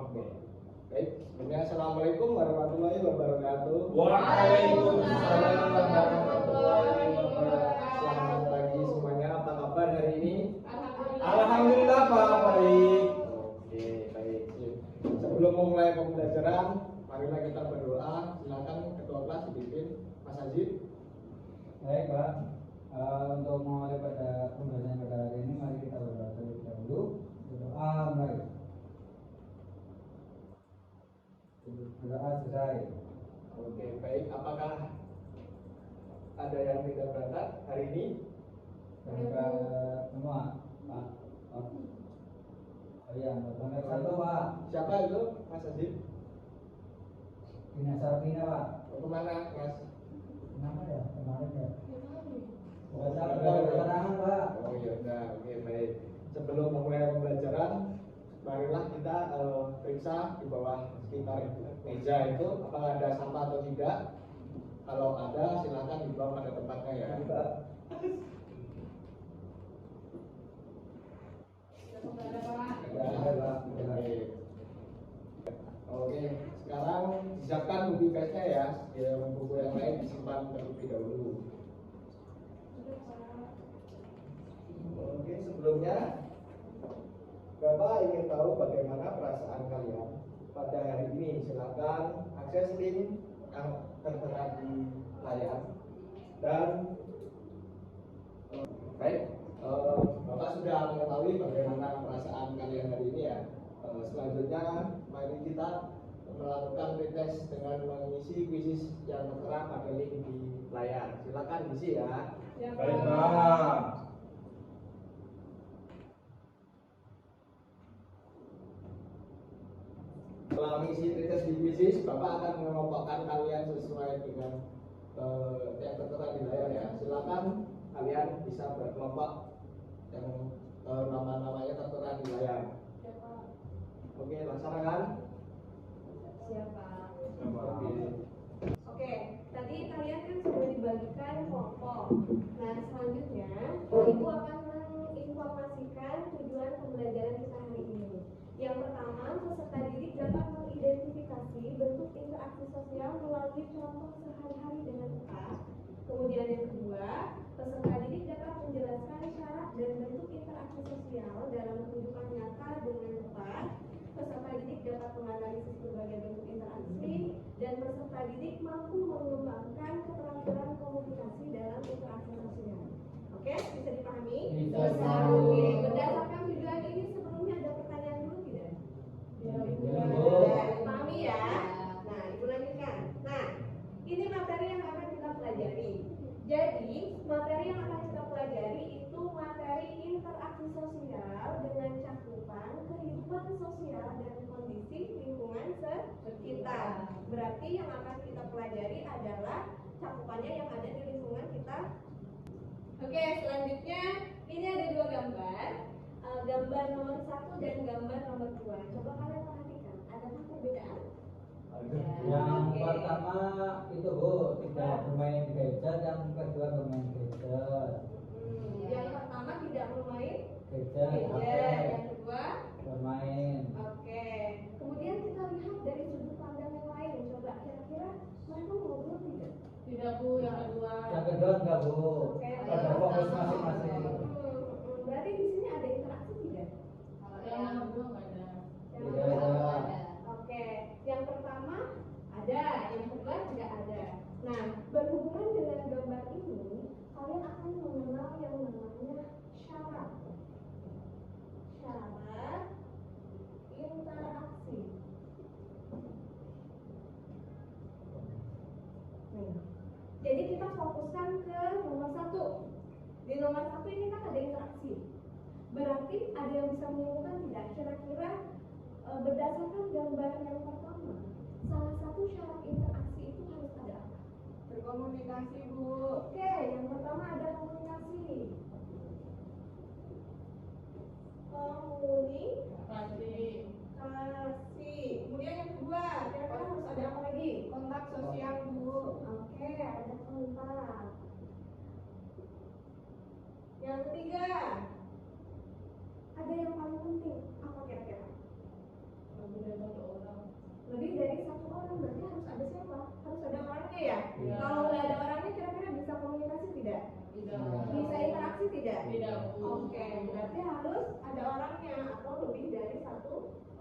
Oke. Baik, sebelumnya Assalamualaikum warahmatullahi wabarakatuh. Waalaikumsalam warahmatullahi wabarakatuh. Selamat pagi semuanya, apa kabar hari ini? Alhamdulillah Pak, baik. Oke, baik. Sebelum memulai pembelajaran, marilah kita berdoa. Silakan Ketua Kelas dipimpin Mas Haji. Baik Pak, untuk memulai pada pembelajaran pada hari ini, mari kita berdoa terlebih dahulu. Berdoa mulai. Berdoa selesai. Oke, baik. Apakah ada yang tidak berangkat hari ini? Berangkat semua Pak. Oh iya, berangkat satu Pak. Siapa itu Mas Haji? Bina Sarpina Pak. Mau kemana Mas? Kenapa ya? Kemarin ya? Bukan Ada. saya keterangan Pak. Oh iya, udah. Oke, baik. Sebelum memulai pembelajaran, marilah kita periksa di bawah sekitar meja itu apakah ada sampah atau tidak. Kalau ada, silakan dibawa pada tempatnya ya. Pak. Ada Pak. Oke. Oke, sekarang siapkan buku pesnya ya. Buku yang lain disimpan terlebih dahulu. Oke, sebelumnya Bapak ingin tahu bagaimana perasaan kalian pada hari ini. Silakan akses link yang tertera di layar. Dan baik, Bapak sudah mengetahui bagaimana perasaan kalian hari ini ya. Selanjutnya mari kita melakukan pretest dengan mengisi kuisis yang tertera pada link di layar. Silakan isi ya. Baik Pak. Setelah mengisi pretest di kuisis, Bapak akan mengelompokkan kalian sesuai dengan yang tertera di layar ya. Silakan kalian bisa berkelompok yang nama-namanya tertera di layar. Oke, laksanakan. Siapa? Oke. Oke, tadi kalian kan sudah dibagikan kelompok. Nah, selanjutnya Ibu akan menginformasikan tujuan pembelajaran kita hari ini. Yang pertama, peserta didik dapat mengidentifikasi bentuk interaksi sosial melalui contoh sehari-hari dengan tepat. Kemudian yang kedua, peserta didik dapat menjelaskan syarat dan bentuk interaksi sosial dalam kehidupan nyata dengan tepat. Peserta didik dapat menganalisis berbagai bentuk interaksi dan peserta didik mampu mengembangkan keterampilan komunikasi dalam interaksi sosial. Oke, bisa dipahami? Bisa. Oke, berdasarkan tujuan ini sebelumnya ada pertanyaan dulu tidak? Ya, Sudah dipahami ya? Nah, Ibu lanjutkan. Nah, ini materi yang akan kita pelajari. Jadi, materi yang akan kita pelajari itu materi interaksi sosial dengan cakupan kehidupan sosial dan kondisi lingkungan sekitar. Berarti yang akan kita pelajari adalah cakupannya yang ada di lingkungan kita. Oke, selanjutnya ini ada dua gambar. Gambar nomor 1 dan gambar nomor 2. Coba kalian perhatikan, adakah perbedaan? Yang pertama itu Bu, tidak bermain gadget, yang kedua bermain gadget. Yang pertama tidak bermain Gadget, gadget, yang kedua bermain. oke. Kemudian kita lihat dari sudut pandang yang lain. Coba kira-kira mereka ngobrol tidak? Tidak Bu, yang kedua. Yang kedua enggak Bu, Oke, ada fokus masing-masing. Berarti di sini ada interaksi tidak? Yang kedua nggak ada. Yang Tidak pertama ada. oke, yang pertama ada, yang kedua tidak ada. Nah, berhubungan dengan gambar ini, kalian akan mengenal yang namanya syarat. Syarat interaksi. Jadi kita fokuskan ke nomor 1. Di nomor 1 ini kan ada interaksi. Berarti ada yang bisa menyimpulkan tidak? Kira-kira berdasarkan gambar yang pertama, salah satu syarat interaksi itu harus ada apa? Berkomunikasi Bu. Oke, yang pertama ada komunikasi. Kasih. Kemudian yang kedua, kira-kira harus ada apa lagi? Kontak sosial Bu. Oke, ada kontak. Yang ketiga, ada yang paling penting. Apa kira-kira? Budaya satu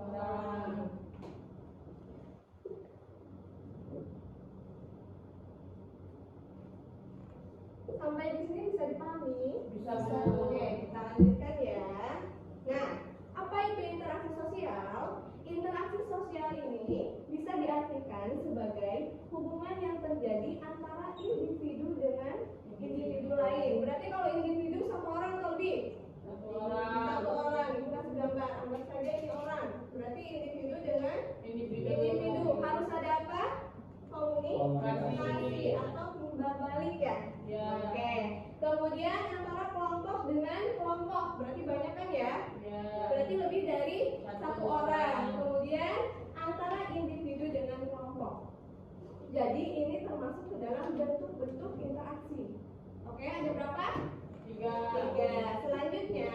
Orang. Sampai di sini bisa dipahami? Bisa. Oke, kita lanjutkan ya. Nah, apa itu interaksi sosial? Interaksi sosial ini bisa diartikan sebagai hubungan yang terjadi antara individu dengan individu lain. Berarti kalau individu satu orang atau lebih? Satu orang. Satu orang, ibu kasih gambar. Anggap saja ini orang. Berarti individu dengan Individu. individu. Harus ada apa? Komunikasi atau timbal balik ya. Ya. Oke. Kemudian antara kelompok dengan kelompok. Berarti banyak kan ya? Ya. Berarti lebih dari Satu satu orang. orang. Kemudian antara individu dengan kelompok. Jadi ini termasuk ke dalam bentuk-bentuk interaksi. Oke, ada berapa? 3. Selanjutnya,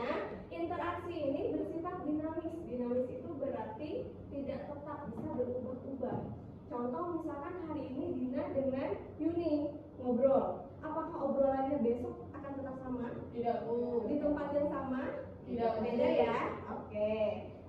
interaksi ini bersifat dinamis. Dinamis itu berarti tidak tetap, bisa berubah-ubah. Contoh misalkan hari ini Dina dengan Yuni ngobrol. Apakah obrolannya besok akan tetap sama? Tidak, Bu. Di tempat yang sama? Tidak, Beda ya? Oke.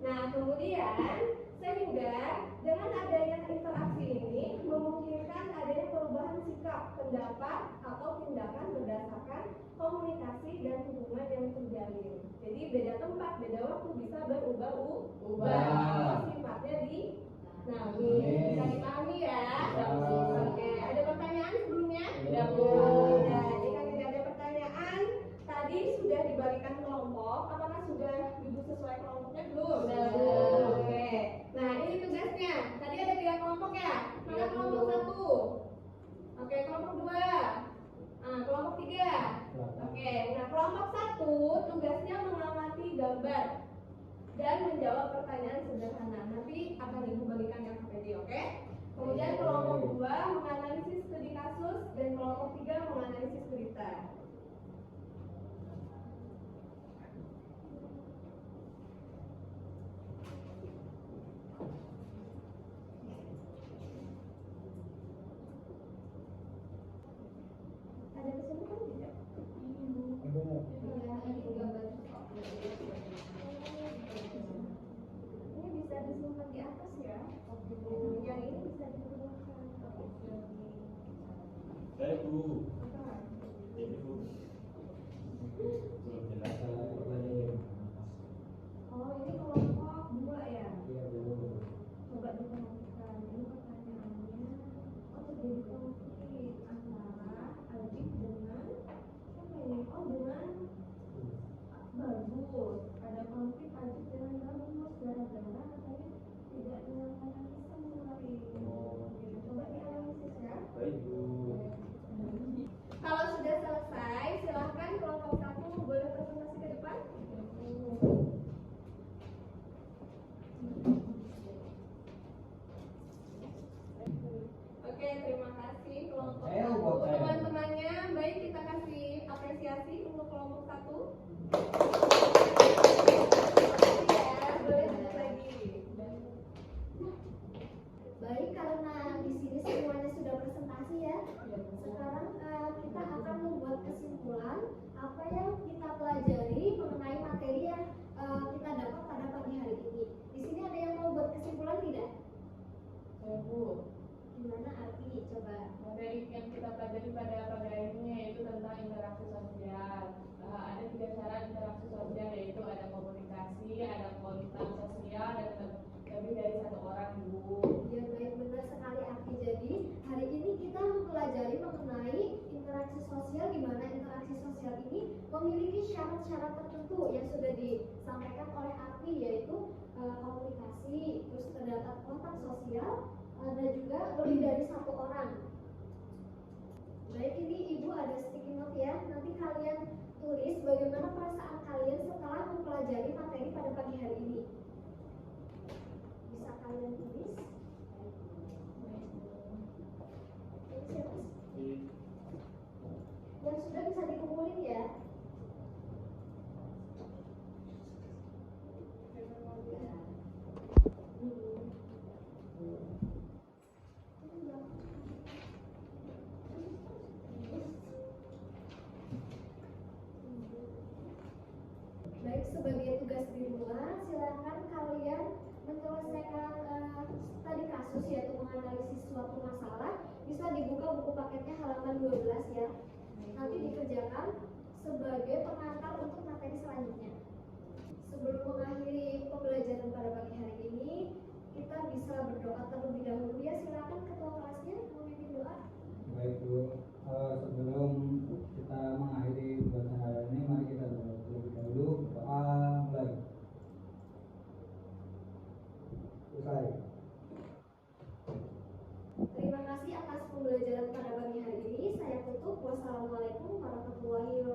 Nah, kemudian sehingga dengan adanya interaksi ini memungkinkan adanya perubahan sikap, pendapat, atau tindakan berdasarkan komunikasi dan hubungan yang terjalin. Jadi beda tempat, beda waktu bisa berubah-ubah. Sifatnya bisa dipahami ya. Oke, ada pertanyaan sebelumnya? Tidak, Bu. Nah, jika tidak ada pertanyaan, tadi sudah dibagikan kelompok. Apakah sudah duduk sesuai kelompoknya belum? Sudah, Bu. Oke. Nah, ini tugasnya. Tadi ada 3 kelompok ya. Mana kelompok 1? Oke, kelompok 2. Kelompok 3. Oke, nah kelompok 1 tugasnya mengamati gambar dan menjawab pertanyaan sederhana. Nanti akan ibu bagikan yang KPD, oke? Kemudian kelompok 2 menganalisis studi kasus dan kelompok 3 menganalisis berita. Ada kesulitan tidak? Ini bisa disimpan di atas ya. Yang ini bisa digunakan. Saya Bu. Ini Bu. Belum jelas. Oh, ini kelompok 2 ya. Coba diperhatikan. Ini pertanyaannya. Oh, terjadi konflik antara Alif dengan siapa ini? Oh, dengan Bagus. Ada konflik Alif dengan Bagus gara-gara katanya tidak menyampaikan pesan kemarin. Coba dianalisis ya. Baik Bu. Kalau sudah selesai, silahkan kelompok 1 boleh presentasi ke depan. Oke, terima kasih kelompok 1. Teman-temannya, baik kita kasih apresiasi untuk kelompok 1. Ya, boleh lanjut lagi. Baik, karena di sini semuanya sudah presentasi ya. Sekarang kita akan membuat kesimpulan apa yang kita pelajari mengenai materi yang kita dapat pada pagi hari ini. Di sini ada yang mau buat kesimpulan tidak? Saya, Bu. Gimana arti? Coba. Materi yang kita pelajari pada pagi hari ini yaitu tentang interaksi sosial. Ada 3 cara interaksi sosial, yaitu ada komunikasi, ada kualitas sosial, dan lebih dari 1 orang, Bu. Ya baik, benar sekali Arti. Jadi hari ini kita mempelajari mengenai interaksi sosial, di mana interaksi sosial ini memiliki syarat-syarat tertentu yang sudah disampaikan oleh Arti, yaitu komunikasi, terus terdapat kontak sosial, dan juga lebih dari 1 orang. Baik, ini suatu masalah, bisa dibuka buku paketnya halaman 12 ya. Nanti dikerjakan sebagai pengantar untuk materi selanjutnya. Sebelum mengakhiri pembelajaran pada pagi hari ini, kita bisa berdoa terlebih dahulu ya. Silakan ketua kelasnya memimpin doa. Baik Bu, sebelum kita mengakhiri pembelajaran hari ini, mari kita berdoa terlebih dahulu. Doa mulai. Selesai. Terima kasih atas pembelajaran pada pagi hari ini. Saya tutup. Wassalamualaikum warahmatullahi wabarakatuh.